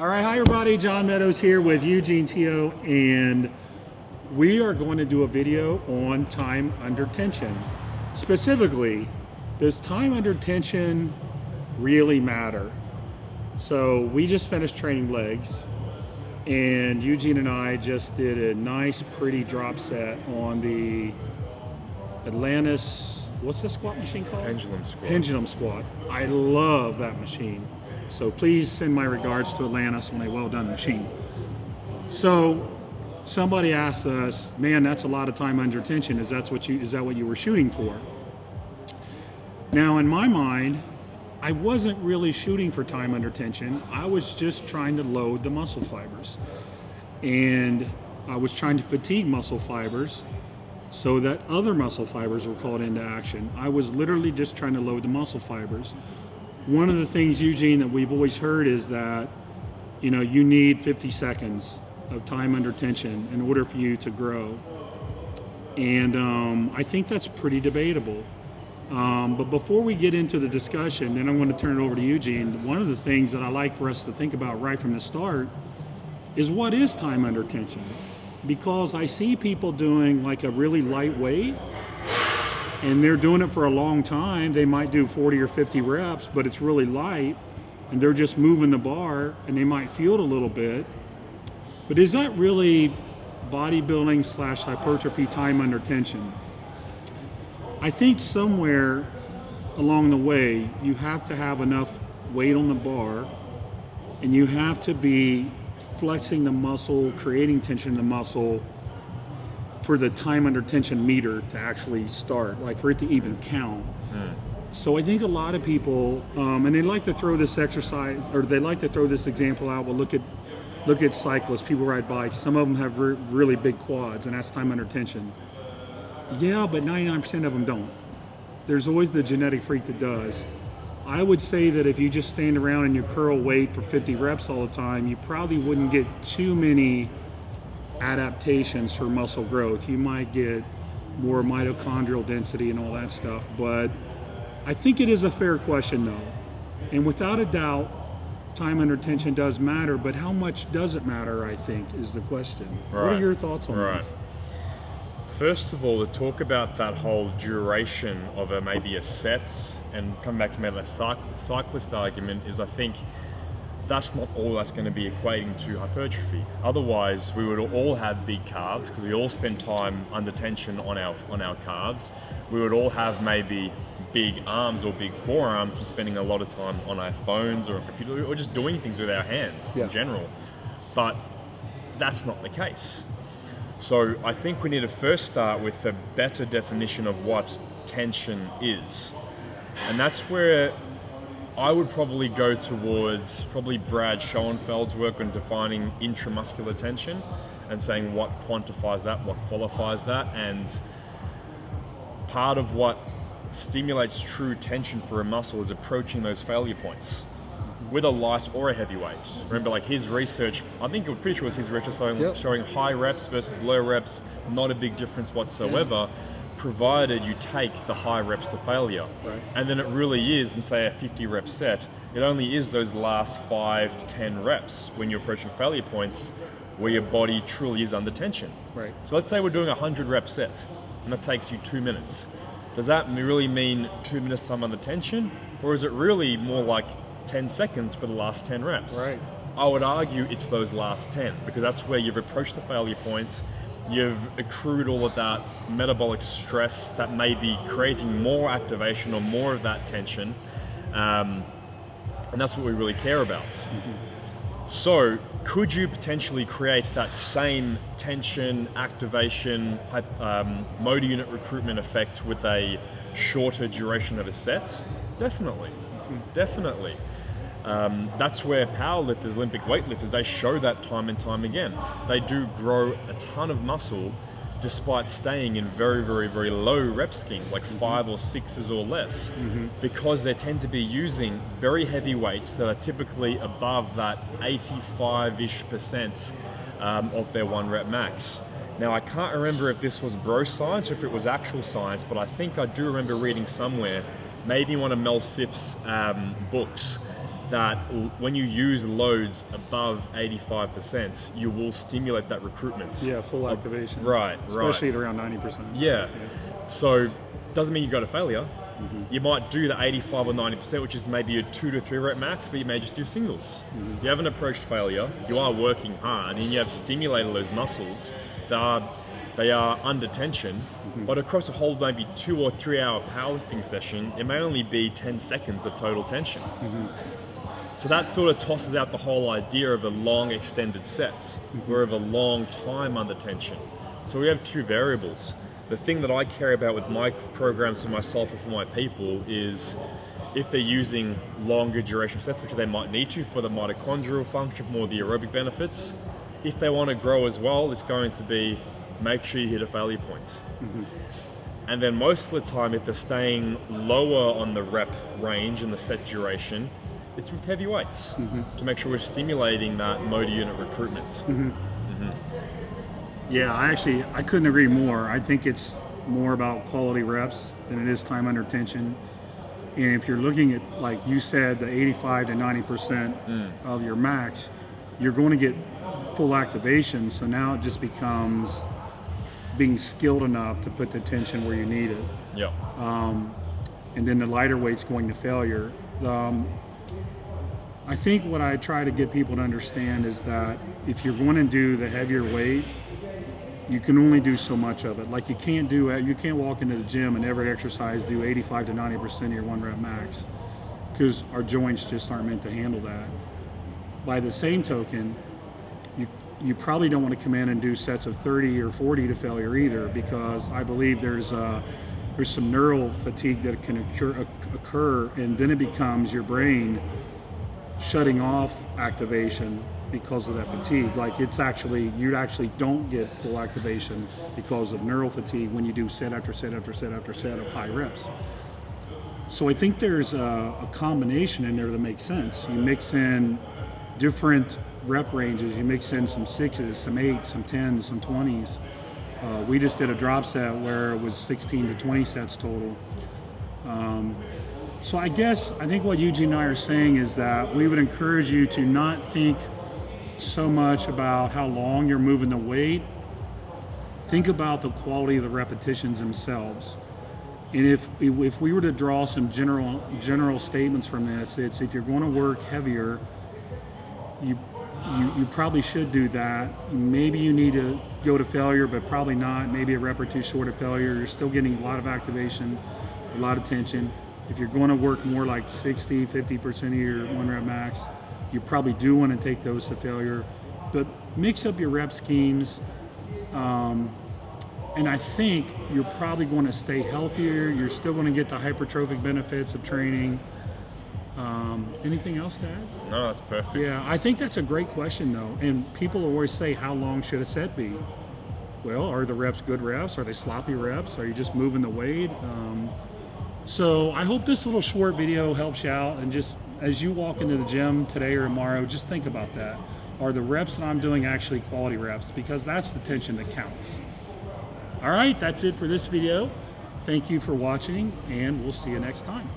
All right, hi everybody, John Meadows here with Eugene Teo, and we are going to do a video on time under tension. Specifically, does time under tension really matter? So we just finished training legs, and Eugene and I just did a nice, pretty drop set on the Atlantis, what's the squat machine called? Pendulum squat. Pendulum squat. I love that machine. So please send my regards to Atlantis on a well-done machine. So somebody asked us, man, that's a lot of time under tension. Is that what you were shooting for? Now, in my mind, I wasn't really shooting for time under tension. I was just trying to load the muscle fibers. And I was trying to fatigue muscle fibers so that other muscle fibers were called into action. I was literally just trying to load the muscle fibers. One of the things, Eugene, that we've always heard is that, you need 50 seconds of time under tension in order for you to grow. And I think that's pretty debatable. But before we get into the discussion, then I'm going to turn it over to Eugene. One of the things that I like for us to think about right from the start is what is time under tension? Because I see people doing like a really lightweight, and they're doing it for a long time. They might do 40 or 50 reps, but it's really light, and they're just moving the bar, and they might feel it a little bit. But is that really bodybuilding / hypertrophy time under tension? I think somewhere along the way, you have to have enough weight on the bar, and you have to be flexing the muscle, creating tension in the muscle for the time under tension meter to actually start, like for it to even count. So I think a lot of people, and they like to throw this exercise, or they like to throw this example out. Well, look at cyclists. People ride bikes. Some of them have really big quads, and that's time under tension. Yeah, but 99% of them don't. There's always the genetic freak that does. I would say that if you just stand around and you curl weight for 50 reps all the time, you probably wouldn't get too many adaptations for muscle growth. You might get more mitochondrial density and all that stuff, but I think it is a fair question though. And without a doubt, time under tension does matter, but how much does it matter, I think, is the question. Right. What are your thoughts on this? First of all, to talk about that whole duration of maybe a set, and come back to maybe a cyclist argument, is I think that's not all that's going to be equating to hypertrophy. Otherwise, we would all have big calves because we all spend time under tension on our calves. We would all have maybe big arms or big forearms for spending a lot of time on our phones or a computer or just doing things with our hands in general. But that's not the case. So I think we need to first start with a better definition of what tension is. And that's where I would probably go towards Brad Schoenfeld's work on defining intramuscular tension and saying what quantifies that, what qualifies that, and part of what stimulates true tension for a muscle is approaching those failure points with a light or a heavy weight. Remember, like his research, I think I'm pretty sure it was his research showing high reps versus low reps, not a big difference whatsoever. Provided you take the high reps to failure. Right. And then it really is, in say a 50 rep set, it only is those last 5 to 10 reps when you're approaching failure points where your body truly is under tension. Right. So let's say we're doing a 100 rep set and that takes you 2 minutes. Does that really mean 2 minutes time under tension? Or is it really more like 10 seconds for the last 10 reps? Right. I would argue it's those last 10 because that's where you've approached the failure points. You've accrued all of that metabolic stress that may be creating more activation or more of that tension. And that's what we really care about. So could you potentially create that same tension, activation, motor unit recruitment effect with a shorter duration of a set? Definitely, definitely. That's where powerlifters, Olympic weightlifters, they show that time and time again. They do grow a ton of muscle despite staying in very, very, very low rep schemes, like 5 or 6s or less, because they tend to be using very heavy weights that are typically above that 85-ish% of their 1 rep max. Now, I can't remember if this was bro science or if it was actual science, but I think I do remember reading somewhere, maybe one of Mel Siff's books, that when you use loads above 85%, you will stimulate that recruitment. Yeah, full activation. Right, especially at around 90%. Yeah. So doesn't mean you go to failure. You might do the 85 or 90%, which is maybe a 2 to 3 rep max, but you may just do singles. You haven't approached failure. You are working hard, and you have stimulated those muscles. They are under tension, but across a whole maybe 2 or 3 hour powerlifting session, it may only be 10 seconds of total tension. So that sort of tosses out the whole idea of a long extended sets, or of a long time under tension. So we have two variables. The thing that I care about with my programs for myself and for my people is if they're using longer duration sets, which they might need to for the mitochondrial function, for more of the aerobic benefits. If they want to grow as well, it's going to be make sure you hit a failure point. And then most of the time, if they're staying lower on the rep range and the set duration, it's with heavy weights to make sure we're stimulating that motor unit recruitment. Yeah, I couldn't agree more. I think it's more about quality reps than it is time under tension. And if you're looking at, like you said, the 85 to 90% of your max, you're going to get full activation. So now it just becomes being skilled enough to put the tension where you need it. Yeah. And then the lighter weight's going to failure. I think what I try to get people to understand is that if you're going to do the heavier weight, you can only do so much of it. Like you can't walk into the gym and every exercise do 85 to 90% of your 1 rep max, because our joints just aren't meant to handle that. By the same token, you probably don't want to come in and do sets of 30 or 40 to failure either, because I believe there's some neural fatigue that can occur, and then it becomes your brain shutting off activation because of that fatigue. Like you actually don't get full activation because of neural fatigue when you do set after set after set after set of high reps. So I think there's a combination in there that makes sense. You mix in different rep ranges, you mix in some 6s, some 8s, some 10s, some 20s. We just did a drop set where it was 16 to 20 sets total. So I think what Eugene and I are saying is that we would encourage you to not think so much about how long you're moving the weight. Think about the quality of the repetitions themselves. And if we were to draw some general statements from this, it's if you're going to work heavier, you probably should do that. Maybe you need to go to failure, but probably not. Maybe a rep or two short of failure. You're still getting a lot of activation, a lot of tension. If you're going to work more like 60, 50% of your 1 rep max, you probably do want to take those to failure. But mix up your rep schemes. And I think you're probably going to stay healthier. You're still going to get the hypertrophic benefits of training. Anything else to add? No, that's perfect. Yeah, I think that's a great question though. And people always say, how long should a set be? Well, are the reps good reps? Are they sloppy reps? Are you just moving the weight? So I hope this little short video helps you out, and just as you walk into the gym today or tomorrow, just think about that. Are the reps that I'm doing actually quality reps? Because that's the tension that counts. All right, that's it for this video. Thank you for watching, and we'll see you next time.